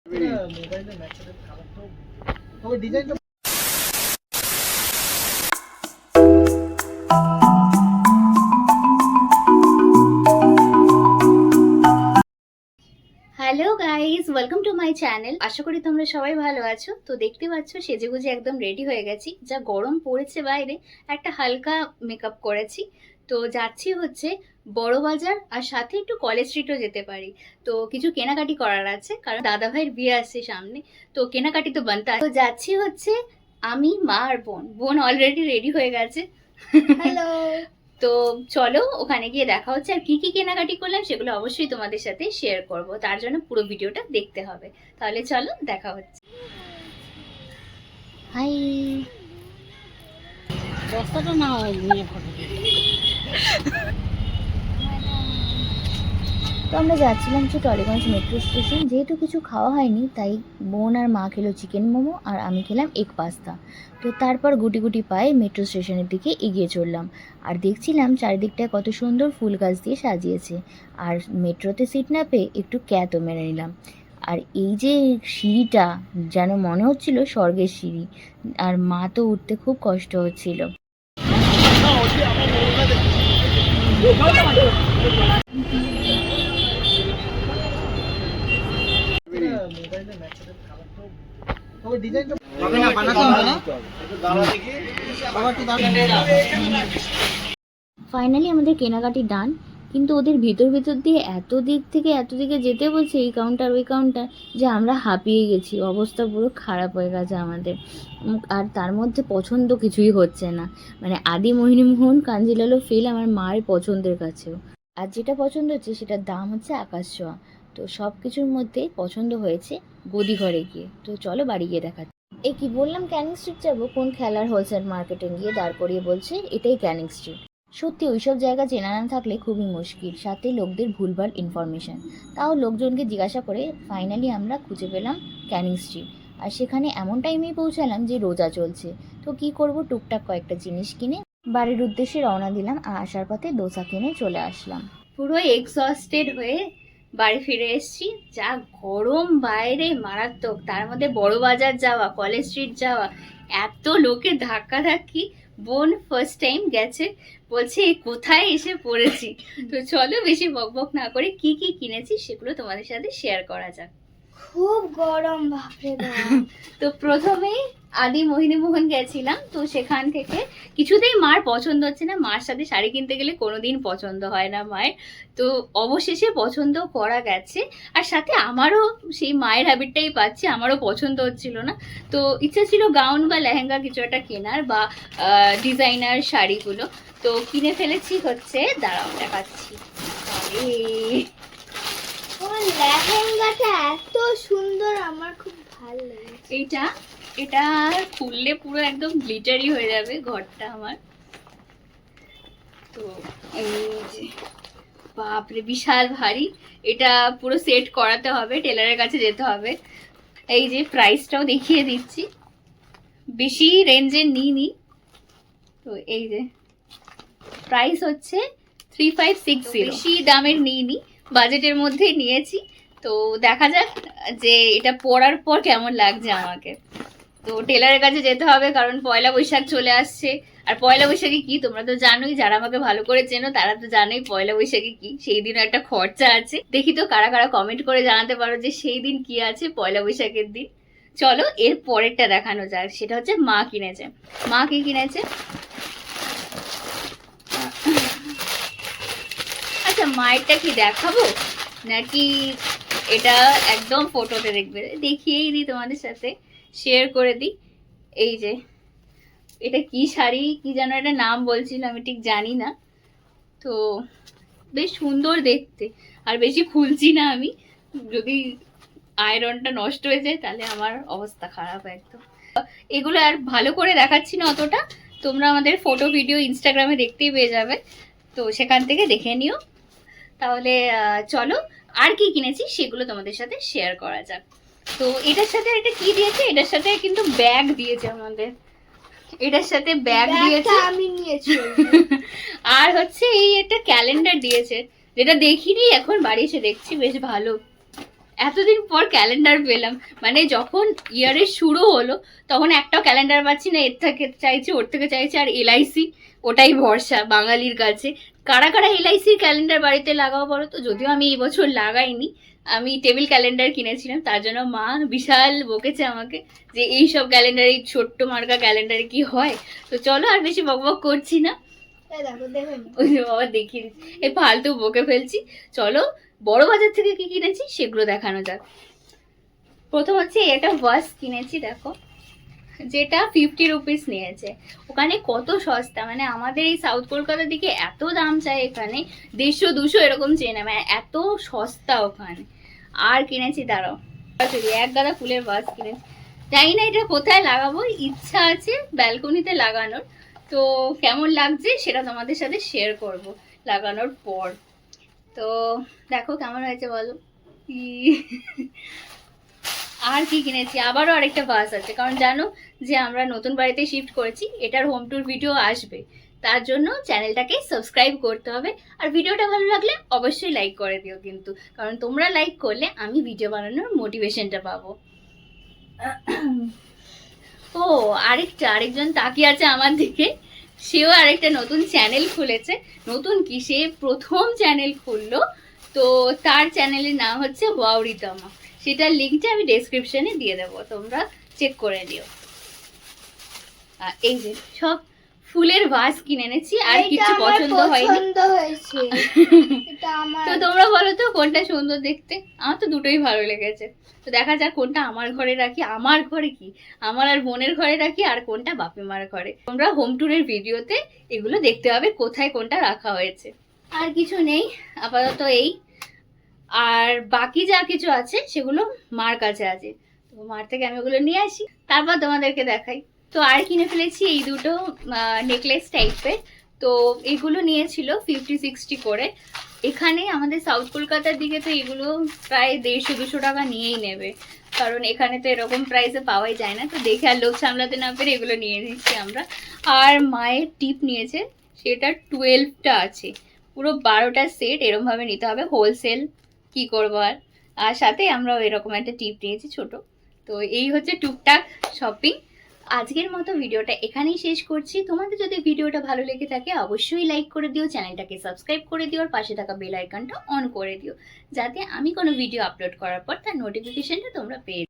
Hello guys, welcome to my channel. আশা করি তোমরা সবাই ভালো আছো। তো দেখতে পাচ্ছ সেজেগুজে একদম রেডি হয়ে গেছি। যা গরম পড়েছে বাইরে, একটা হালকা মেকআপ করেছি। তো যাচ্ছি হচ্ছে বড় বাজার, আর সাথে একটু কলেজ স্ট্রিটও যেতে পারি। তো কিছু কেনাকাটি করার আছে, কারণ দাদা ভাইয়ের বিয়ে আসছে সামনে। তো কেনাকাটি তো বানতে হয়। তো যাচ্ছি হচ্ছে আমি, মা আর বোন। বোন অলরেডি রেডি হয়ে গেছে। হ্যালো। তো চলো ওখানে গিয়ে দেখা হচ্ছে, আর কি কি কেনাকাটি করলাম সেগুলো অবশ্যই তোমাদের সাথে শেয়ার করব। তার জন্য পুরো ভিডিওটা দেখতে হবে। তাহলে চলো দেখা হচ্ছে। হাই। বস্তাটা না নিয়ে ফটো তো আমরা যাচ্ছিলাম হচ্ছে টলিগঞ্জ মেট্রো স্টেশন। যেহেতু কিছু খাওয়া হয়নি, তাই বোন আর মা খেলো চিকেন মোমো, আর আমি খেলাম এগ পাস্তা। তো তারপর গুটি গুটি পায়ে মেট্রো স্টেশনের দিকে এগিয়ে চললাম। আর দেখছিলাম চারিদিকটায় কত সুন্দর ফুল গাছ দিয়ে সাজিয়েছে। আর মেট্রোতে সিট না পেয়ে একটু ক্যাতও মেরে নিলাম। আর এই যে সিঁড়িটা, যেন মনে হচ্ছিল স্বর্গের সিঁড়ি। আর মা তো উঠতে খুব কষ্ট হচ্ছিল। ফাইনালি আমাদের কেনাকাটি ডান। কিন্তু ওদের ভিতর ভিতর দিয়ে এত দিক থেকে এত দিকে যেতে বলছে, এই কাউন্টার ওই কাউন্টার, যে আমরা হাঁপিয়ে গেছি। অবস্থা পুরো খারাপ হয়ে গেছে আমাদের। আর তার মধ্যে পছন্দ কিছুই হচ্ছে না। মানে আদি মোহিনীমোহন কাঞ্জিলালো ফেল আমার মায়ের পছন্দের কাছেও। আর যেটা পছন্দ হচ্ছে সেটার দাম হচ্ছে আকাশ ছোঁয়া। তো সব কিছুর মধ্যে পছন্দ হয়েছে গদি ঘরে গিয়ে। তো চলো বাড়ি গিয়ে দেখাচ্ছি। এ কি বললাম ক্যানিং স্ট্রিট যাবো, কোন খেলার হোলসেল মার্কেটে গিয়ে দাঁড় করিয়ে বলছে এটাই ক্যানিং স্ট্রিট। সত্যি ওইসব জায়গা চেনা না থাকলে খুবই মুশকিল, সাথে লোকদের ভুলভাল ইনফরমেশন। তাও লোকজনকে জিজ্ঞাসা করে ফাইনালি আমরা খুঁজে পেলাম ক্যানিং স্ট্রিট। আর সেখানে এমন টাইমেই পৌঁছালাম যে রোজা চলছে। তো কি করব, টুকটাক কয়েকটা জিনিস কিনে বাড়ির উদ্দেশ্যে রওনা দিলাম। আর আসার পথে ডোসা কিনে চলে আসলাম। পুরো এক্সস্টেড হয়ে বাড়ি ফিরে এসেছি। যা গরম বাইরে, মারাত্মক। তার মধ্যে বড় বাজার যাওয়া, কলেজ স্ট্রিট যাওয়া, এত লোকের ধাক্কাধাক্কি। বোন ফার্স্ট টাইম গেছে, বলছে কোথায় এসে পড়েছি। তো চলো বেশি বকবক না করে কি কি কিনেছি সেগুলো তোমাদের সাথে শেয়ার করা যাক। খুব গরম, বাপরে বাপ। তো প্রথমেই আদি মোহিনীমোহন গেছিলাম। তো সেখান থেকে কিছুতেই মার পছন্দ হচ্ছে না। মার সাথে শাড়ি কিনতে গেলে কোনোদিন পছন্দ হয় না মায়ের। তো অবশেষে পছন্দ করা গেছে। আর সাথে আমারও সেই মায়ের হ্যাবিটটাই পাচ্ছি, আমারও পছন্দ হচ্ছিল না। তো ইচ্ছা ছিল গাউন বা লেহেঙ্গা কিছু একটা কেনার, বা ডিজাইনার শাড়িগুলো। তো কিনে ফেলেছি হচ্ছে, দাঁড়াও দেখাচ্ছি। লেহেঙ্গাটা এত সুন্দর, আমার খুব ভালো লাগে। এটা খুললে পুরো একদম গ্লিটারি হয়ে যাবে ঘরটা আমার। তো এই যে, বাপরে বিশাল ভারী। এটা পুরো সেট করাতে হবে, টেলারের কাছে যেতে হবে। এই যে প্রাইসটাও দেখিয়ে দিচ্ছি, বেশি রেঞ্জের নিইনি। তো এই যে প্রাইস হচ্ছে 3560। বেশি দামের নিইনি, বাজেটের মধ্যেই নিয়েছি। তো দেখা যাক যে এটা পরার পর কেমন লাগছে আমাকে। তো টেলারের কাছে যেতে হবে, কারণ পয়লা বৈশাখ চলে আসছে। আর পয়লা বৈশাখে কি তোমরা তো জানোই, যারা আমাকে ভালো করে চেনো তারা তো জানোই পয়লা বৈশাখে কি। সেই দিনও একটা খরচা আছে। দেখি তো কারা কারা কমেন্ট করে জানাতে পারো যে সেই দিন কি আছে পয়লা বৈশাখের দিন। চলো এর পরেরটা দেখানো যাক, সেটা হচ্ছে মা কিনেছে। মা কি কিনেছে, আচ্ছা মায়েরটা কি দেখাবো নাকি এটা একদম ফটোতে দেখবে? দেখিয়েই দিই, তোমাদের সাথে শেয়ার করে দিই। এই যে এটা কি শাড়ি, কি যেন একটা নাম বলছিল, আমি ঠিক জানি না। তো বেশ সুন্দর দেখতে। আর বেশি খুলছি না আমি, যদি আয়রনটা নষ্ট হয়ে যায় তাহলে আমার অবস্থা খারাপ একদম। এগুলো আর ভালো করে দেখাচ্ছি না অতটা, তোমরা আমাদের ফটো ভিডিও ইনস্টাগ্রামে দেখতেই পেয়ে যাবে। তো সেখান থেকে দেখে নিও। তাহলে চলো আর কি কিনেছি সেগুলো তোমাদের সাথে শেয়ার করা যাক। তো এটার সাথে একটা কি দিয়েছে, এটার সাথে কিন্তু ব্যাগ দিয়েছে আমাদের। এটার সাথে ব্যাগ দিয়েছে, আমি নিয়েছি। আর হচ্ছে এই একটা ক্যালেন্ডার দিয়েছে, যেটা দেখিনি, এখন বাড়ি এসে দেখছি বেশ ভালো। এতদিন পর ক্যালেন্ডার পেলাম, মানে যখন ইয়ারের শুরু হলো তখন একটাও ক্যালেন্ডার পাচ্ছি না, এর থেকে চাইছি ওর থেকে চাইছি, আর এলআইসি ওটাই ভরসা বাঙালির কাছে। কারা কারা এলআইসির ক্যালেন্ডার বাড়িতে লাগাও বলো তো? যদিও আমি এই বছর লাগাইনি, আমি টেবিল ক্যালেন্ডার কিনেছিলাম, তার জন্য মা বিশাল বকেছে আমাকে যে এই সব ক্যালেন্ডার, এই ছোট্ট মার্কা ক্যালেন্ডারে কি হয়। তো চলো আর বেশি বকবক করছি না, ওই যে বাবা দেখিয়ে দিচ্ছি, এই ফালতু বকে ফেলছি। চলো বড় বাজার থেকে কি কিনেছি সেগুলো দেখানো যাক। প্রথম হচ্ছে এটা ওয়াশ কিনেছি, দেখো যেটা 50 রুপিস নিয়েছে। ওখানে কত সস্তা, মানে আমাদের এই সাউথ কলকাতার দিকে এত দাম চায়, এখানে 150-200 এরকম চেয়ে নেয়, মানে এত সস্তা ওখানে। আর কিনেছি দাঁড়াও, এক গাদা ফুলের ভাস কিনেছি, জানি না এটা কোথায় লাগাবো, ইচ্ছা আছে ব্যালকনিতে লাগানোর। তো কেমন লাগছে সেটা তোমাদের সাথে শেয়ার করব লাগানোর পর। তো দেখো কেমন হয়েছে বলো। আর কি কিনেছি, আবারও আরেকটা ভাস আছে, কারণ জানো যে আমরা নতুন বাড়িতে শিফট করেছি, এটার হোম ট্যুর ভিডিও আসবে, তার জন্য চ্যানেলটাকে সাবস্ক্রাইব করতে হবে। আর ভিডিওটা ভালো লাগলে অবশ্যই লাইক করে দিও কিন্তু, কারণ তোমরা লাইক করলে আমি ভিডিও বানানোর মোটিভেশনটা পাবো। ও আরেকজন তাকিয়ে আছে আমার দিকে, সেও আরেকটা নতুন চ্যানেল খুলেছে। নতুন কি, সে প্রথম চ্যানেল খুললো, তো তার চ্যানেলের নাম হচ্ছে ওয়াওরিতমা, সেটার লিঙ্কটা আমি ডেসক্রিপশনে দিয়ে দেবো, তোমরা চেক করে নিও। এই যে সব ফুলের ভাস কিনে এনেছি, আর কিছু পছন্দ হয়নি। তো তোমরা বলো তো কোনটা সুন্দর দেখতে, আমার তো দুটোই ভালো লেগেছে। তো দেখা যাক কোনটা আমার ঘরে রাখি, আমার ঘরে কি আমার আর বোনের ঘরে রাখি, আর কোনটা বাপি মার ঘরে। তোমরা হোম ট্যুরের ভিডিওতে এগুলো দেখতে হবে কোথায় কোনটা রাখা হয়েছে। আর কিছু নেই আপাতত এই, আর বাকি যা কিছু আছে সেগুলো মার কাছে আছে, তো মার থেকে আমি ওগুলো নিয়ে আসি, তারপর তোমাদেরকে দেখাই। তো আর কিনে ফেলেছি এই দুটো নেকলেস টাইপের। তো এগুলো নিয়েছিল 50-60 করে। এখানে আমাদের সাউথ কলকাতার দিকে তো এগুলো প্রায় 150-200 টাকা নিয়েই নেবে, কারণ এখানে তো এরকম প্রাইসে পাওয়াই যায় না। তো দেখে আর লোক সামলাতে না পেরে এগুলো নিয়ে নিচ্ছি আমরা। আর মায়ের টিপ নিয়েছে, সেটা 12টা আছে, পুরো 12টা সেট এরকম ভাবে নিতে হবে, হোলসেল কি করবো আর। আর সাথে আমরা এরকম একটা টিপ নিয়েছি ছোট। তো এই হচ্ছে টুকটাক শপিং। আজকের মতো ভিডিওটা এখানেই শেষ করছি। তোমাদের যদি ভিডিওটা ভালো লেগে থাকে অবশ্যই লাইক করে দিও, চ্যানেলটাকে সাবস্ক্রাইব করে দিও, আর পাশে থাকা বেল আইকনটা অন করে দিও, যাতে আমি কোনো ভিডিও আপলোড করার পর তার নোটিফিকেশনটা তোমরা পেয়ে